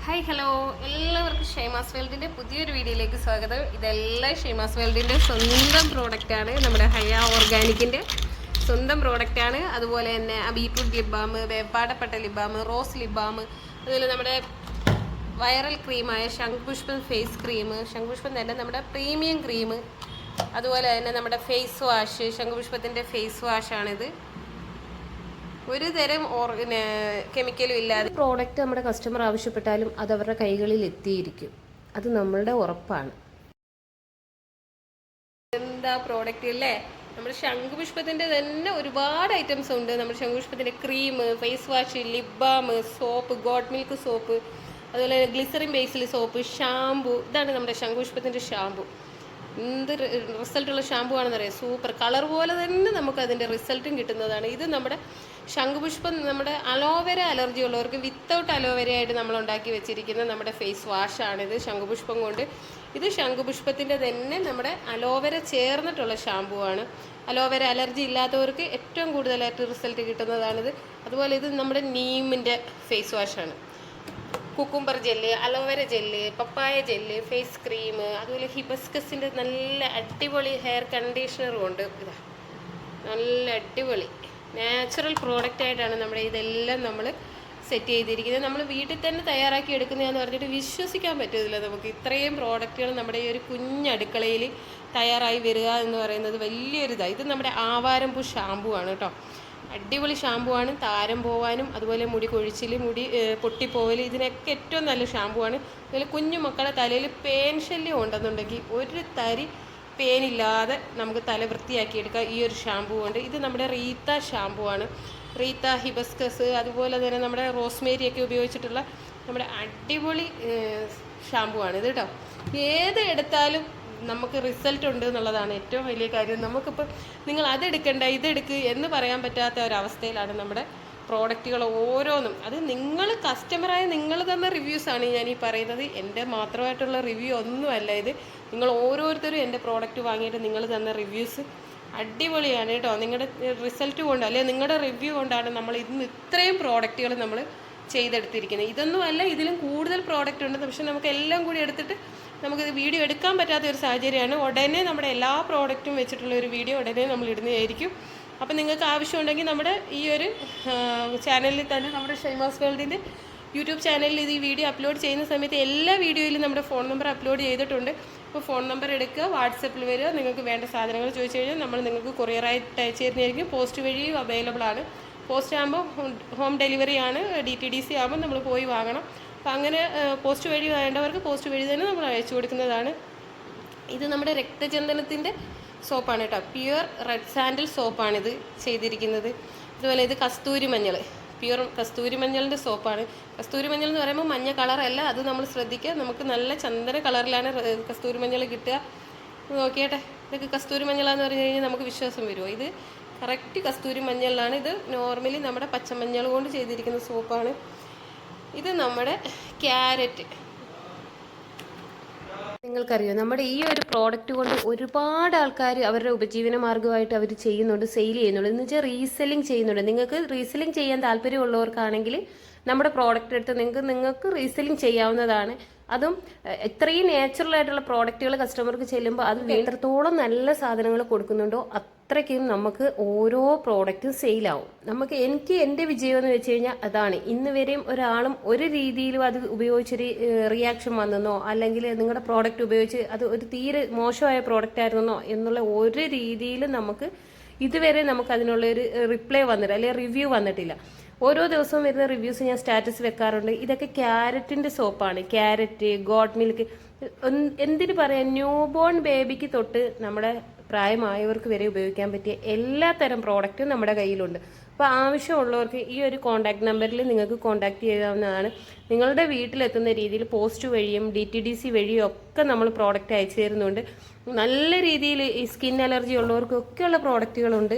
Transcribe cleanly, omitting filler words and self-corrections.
Hi hello, എല്ലാവർക്കും ഷൈമാസ് വേൾഡിൻ്റെ പുതിയൊരു വീഡിയോയിലേക്ക് സ്വാഗതം. ഇതെല്ലാം ഷൈമാസ് വേൾഡിൻ്റെ സ്വന്തം പ്രോഡക്റ്റാണ്. നമ്മുടെ ഹയ ഓർഗാനിക്കിൻ്റെ സ്വന്തം പ്രോഡക്റ്റാണ്. അതുപോലെ തന്നെ ബീറ്റ്റൂട്ട് ലിപ് ബാം, വേപ്പാടപ്പെട്ട lip balm, rose lip balm, അതുപോലെ നമ്മുടെ വൈറൽ ക്രീമായ ശംഖുപുഷ്പം ഫേസ് ക്രീം, ശംഖുപുഷ്പം തന്നെ നമ്മുടെ പ്രീമിയം ക്രീം, അതുപോലെ തന്നെ നമ്മുടെ ഫേസ് വാഷ്, ശംഖുപുഷ്പത്തിൻ്റെ ഫേസ് വാഷാണിത്. ഒരു തരം കെമിക്കലും ഇല്ലാതെ പ്രോഡക്റ്റ് നമ്മുടെ കസ്റ്റമർ ആവശ്യപ്പെട്ടാലും അത് അവരുടെ കൈകളിൽ എത്തിയിരിക്കും. അത് നമ്മളുടെ ഉറപ്പാണ്. എന്താ പ്രോഡക്റ്റ് അല്ലേ? നമ്മുടെ ശംഖുപുഷ്പത്തിൻ്റെ തന്നെ ഒരുപാട് ഐറ്റംസ് ഉണ്ട്. നമ്മുടെ ശംഖുപുഷ്പത്തിൻ്റെ cream, face wash, lip balm, soap, goat milk soap, അതുപോലെ ഗ്ലിസറിൻ ബേസിൽ സോപ്പ്, ഷാമ്പു. ഇതാണ് നമ്മുടെ ശംഖുപുഷ്പത്തിൻ്റെ ഷാമ്പു. എന്ത് റിസൾട്ടുള്ള ഷാമ്പു ആണെന്ന് അറിയാം. സൂപ്പർ കളർ പോലെ തന്നെ നമുക്ക് അതിൻ്റെ റിസൾട്ടും കിട്ടുന്നതാണ്. ഇത് നമ്മുടെ ശംഖുപുഷ്പം, നമ്മുടെ അലോവേര അലർജി ഉള്ളവർക്ക് വിത്തൗട്ട് അലോവേര ആയിട്ട് നമ്മൾ ഉണ്ടാക്കി വെച്ചിരിക്കുന്ന നമ്മുടെ ഫേസ് വാഷാണിത്, ശംഖുപുഷ്പം കൊണ്ട്. ഇത് ശംഖുപുഷ്പത്തിൻ്റെ തന്നെ നമ്മുടെ അലോവേര ചേർന്നിട്ടുള്ള ഷാമ്പു ആണ്. അലോവേര അലർജി ഇല്ലാത്തവർക്ക് ഏറ്റവും കൂടുതലായിട്ട് റിസൾട്ട് കിട്ടുന്നതാണിത്. അതുപോലെ ഇത് നമ്മുടെ നീമിൻ്റെ ഫേസ് വാഷാണ്. Cucumber gel, aloe vera gel, papaya gel, face cream, അതുപോലെ ഹിബസ്കസിൻ്റെ നല്ല അടിപൊളി ഹെയർ കണ്ടീഷണറും ഉണ്ട്. ഇതാ നല്ല അടിപൊളി നാച്ചുറൽ പ്രോഡക്റ്റ് ആയിട്ടാണ് നമ്മുടെ ഇതെല്ലാം നമ്മൾ സെറ്റ് ചെയ്തിരിക്കുന്നത്. നമ്മൾ വീട്ടിൽ തന്നെ തയ്യാറാക്കി എടുക്കുന്നതെന്ന് പറഞ്ഞിട്ട് വിശ്വസിക്കാൻ പറ്റില്ല. നമുക്ക് ഇത്രയും പ്രോഡക്റ്റുകൾ നമ്മുടെ ഈ ഒരു കുഞ്ഞടുക്കളയിൽ തയ്യാറായി വരിക എന്ന് പറയുന്നത് വലിയൊരിതാണ്. ഇത് നമ്മുടെ ആവാരംപൂ ഷാമ്പു ആണ് കേട്ടോ. അടിപൊളി ഷാമ്പു ആണ്. താരം പോവാനും അതുപോലെ മുടി കൊഴിച്ചിൽ, മുടി പൊട്ടിപ്പോവൽ, ഇതിനൊക്കെ ഏറ്റവും നല്ല ഷാമ്പു ആണ്. അതുപോലെ കുഞ്ഞു മക്കളെ തലയിൽ പേൻ ശല്യം ഉണ്ടെന്നുണ്ടെങ്കിൽ ഒരു തരി പേനില്ലാതെ നമുക്ക് തല വൃത്തിയാക്കിയെടുക്കാം ഈ ഒരു ഷാമ്പു കൊണ്ട്. ഇത് നമ്മുടെ റീത്ത ഷാമ്പു ആണ്. റീത്ത, ഹിബസ്കസ്, അതുപോലെ തന്നെ നമ്മുടെ റോസ്മേരി ഒക്കെ ഉപയോഗിച്ചിട്ടുള്ള നമ്മുടെ അടിപൊളി ഷാമ്പു ആണ് ഇത് കേട്ടോ. ഏത് എടുത്താലും നമുക്ക് റിസൾട്ട് ഉണ്ട് എന്നുള്ളതാണ് ഏറ്റവും വലിയ കാര്യം. നമുക്കിപ്പോൾ നിങ്ങൾ അതെടുക്കണ്ട ഇതെടുക്ക് എന്ന് പറയാൻ പറ്റാത്ത ഒരവസ്ഥയിലാണ് നമ്മുടെ പ്രോഡക്റ്റുകൾ ഓരോന്നും. അത് നിങ്ങൾ കസ്റ്റമറായ നിങ്ങൾ തന്ന റിവ്യൂസാണ് ഞാൻ ഈ പറയുന്നത്. എൻ്റെ മാത്രമായിട്ടുള്ള റിവ്യൂ ഒന്നുമല്ല ഇത്. നിങ്ങൾ ഓരോരുത്തരും എൻ്റെ പ്രോഡക്റ്റ് വാങ്ങിയിട്ട് നിങ്ങൾ തന്ന റിവ്യൂസ് അടിപൊളിയാണ് കേട്ടോ. നിങ്ങളുടെ റിസൾട്ട് കൊണ്ട് അല്ലെങ്കിൽ നിങ്ങളുടെ റിവ്യൂ കൊണ്ടാണ് നമ്മൾ ഇന്ന് ഇത്രയും പ്രോഡക്റ്റുകൾ നമ്മൾ ചെയ്തെടുത്തിരിക്കുന്നത്. ഇതൊന്നുമല്ല, ഇതിലും കൂടുതൽ പ്രോഡക്റ്റ് ഉണ്ട്. പക്ഷെ നമുക്ക് എല്ലാം കൂടി എടുത്തിട്ട് നമുക്കിത് വീഡിയോ എടുക്കാൻ പറ്റാത്ത ഒരു സാഹചര്യമാണ്. ഉടനെ നമ്മുടെ എല്ലാ പ്രോഡക്റ്റും വെച്ചിട്ടുള്ള ഒരു വീഡിയോ ഉടനെ നമ്മൾ ഇടുന്നതായിരിക്കും. അപ്പം നിങ്ങൾക്ക് ആവശ്യമുണ്ടെങ്കിൽ നമ്മുടെ ഈ ഒരു ചാനലിൽ തന്നെ, നമ്മുടെ ഷൈമാസ് വേൾഡിൻ്റെ യൂട്യൂബ് ചാനലിൽ ഇത് ഈ വീഡിയോ അപ്ലോഡ് ചെയ്യുന്ന സമയത്ത് എല്ലാ വീഡിയോയിലും നമ്മുടെ ഫോൺ നമ്പർ അപ്ലോഡ് ചെയ്തിട്ടുണ്ട്. അപ്പോൾ ഫോൺ നമ്പർ എടുക്കുക, വാട്സപ്പിൽ വരിക, നിങ്ങൾക്ക് വേണ്ട സാധനങ്ങൾ ചോദിച്ചു കഴിഞ്ഞാൽ നമ്മൾ നിങ്ങൾക്ക് കൊറിയറായിട്ട് അയച്ചു തരുന്നതായിരിക്കും. പോസ്റ്റ് വഴിയും അവൈലബിൾ ആണ്. പോസ്റ്റ് ആകുമ്പോൾ ഹോം ഡെലിവറി ആണ്. DTDC ആകുമ്പോൾ നമ്മൾ പോയി വാങ്ങണം. അപ്പം അങ്ങനെ പോസ്റ്റ് വഴി വേണ്ടവർക്ക് പോസ്റ്റ് വഴി തന്നെ നമ്മൾ അയച്ചു കൊടുക്കുന്നതാണ്. ഇത് നമ്മുടെ രക്തചന്ദനത്തിൻ്റെ സോപ്പാണ് കേട്ടോ. പ്യുവർ റെഡ് സാൻഡിൽ സോപ്പാണിത് ചെയ്തിരിക്കുന്നത്. അതുപോലെ ഇത് കസ്തൂരി മഞ്ഞൾ, പ്യുവർ കസ്തൂരി മഞ്ഞളിൻ്റെ സോപ്പാണ്. കസ്തൂരി മഞ്ഞൾ എന്ന് പറയുമ്പോൾ മഞ്ഞ കളറല്ല, അത് നമ്മൾ ശ്രദ്ധിക്കുക. നമുക്ക് നല്ല ചന്ദന കളറിലാണ് കസ്തൂരി മഞ്ഞൾ കിട്ടുക. നോക്കിയേട്ടെ, ഇതൊക്കെ കസ്തൂരി മഞ്ഞളാന്ന് പറഞ്ഞു കഴിഞ്ഞാൽ നമുക്ക് വിശ്വാസം വരുമോ? ഇത് കറക്റ്റ് കസ്തൂരി മഞ്ഞളിലാണ്. ഇത് നോർമലി നമ്മുടെ പച്ചമഞ്ഞൾ കൊണ്ട് ചെയ്തിരിക്കുന്ന സോപ്പാണ്. ഇത് നമ്മുടെ ക്യാരറ്റ്. നിങ്ങൾക്കറിയോ, നമ്മുടെ ഈ ഒരു പ്രോഡക്റ്റ് കൊണ്ട് ഒരുപാട് ആൾക്കാർ അവരുടെ ഉപജീവന മാർഗ്ഗമായിട്ട് അവർ ചെയ്യുന്നുണ്ട്, സെയിൽ ചെയ്യുന്നുണ്ട്. എന്ന് വെച്ചാൽ റീസെല്ലിംഗ് ചെയ്യുന്നുണ്ട്. നിങ്ങൾക്ക് റീസെല്ലിംഗ് ചെയ്യാൻ താല്പര്യമുള്ളവർക്കാണെങ്കിൽ നമ്മുടെ പ്രോഡക്റ്റ് എടുത്ത് നിങ്ങൾക്ക് റീസെല്ലിംഗ് ചെയ്യാവുന്നതാണ്. അതും ഇത്രയും നാച്ചുറൽ ആയിട്ടുള്ള പ്രോഡക്റ്റുകൾ കസ്റ്റമർക്ക് ചെല്ലുമ്പോൾ അത് എത്രത്തോളം നല്ല സാധനങ്ങൾ കൊടുക്കുന്നുണ്ടോ അത്രയ്ക്കും നമുക്ക് ഓരോ പ്രോഡക്റ്റും സെയിലാവും. എനിക്ക് എൻ്റെ വിജയം എന്ന് വെച്ച് കഴിഞ്ഞാൽ അതാണ്. ഇന്ന് വരെയും ഒരാളും ഒരു രീതിയിലും അത് ഉപയോഗിച്ചൊരു റിയാക്ഷൻ വന്നെന്നോ അല്ലെങ്കിൽ നിങ്ങളുടെ പ്രോഡക്റ്റ് ഉപയോഗിച്ച് അത് ഒരു തീരെ മോശമായ പ്രോഡക്റ്റ് ആയിരുന്നോ എന്നുള്ള ഒരു രീതിയിലും നമുക്ക് ഇതുവരെ നമുക്ക് അതിനുള്ളൊരു റിപ്ലൈ വന്നിട്ടില്ല, അല്ലെങ്കിൽ റിവ്യൂ വന്നിട്ടില്ല. ഓരോ ദിവസവും വരുന്ന റിവ്യൂസ് ഞാൻ സ്റ്റാറ്റസ് വെക്കാറുണ്ട്. ഇതൊക്കെ ക്യാരറ്റിൻ്റെ സോപ്പാണ്. ക്യാരറ്റ്, ഗോഡ് മിൽക്ക്, എന്തിനു പറയാം, ന്യൂ ബോൺ ബേബിക്ക് തൊട്ട് നമ്മുടെ പ്രായമായവർക്ക് വരെ ഉപയോഗിക്കാൻ പറ്റിയ എല്ലാ തരം പ്രോഡക്റ്റും നമ്മുടെ കയ്യിലുണ്ട്. അപ്പോൾ ആവശ്യമുള്ളവർക്ക് ഈ ഒരു കോൺടാക്ട് നമ്പറിൽ നിങ്ങൾക്ക് കോൺടാക്ട് ചെയ്യാവുന്നതാണ്. നിങ്ങളുടെ വീട്ടിലെത്തുന്ന രീതിയിൽ പോസ്റ്റ് വഴിയും DTDC വഴിയും ഒക്കെ നമ്മൾ പ്രോഡക്റ്റ് അയച്ചു തരുന്നുണ്ട്. നല്ല രീതിയിൽ ഈ സ്കിൻ അലർജി ഉള്ളവർക്കൊക്കെയുള്ള പ്രോഡക്റ്റുകളുണ്ട്.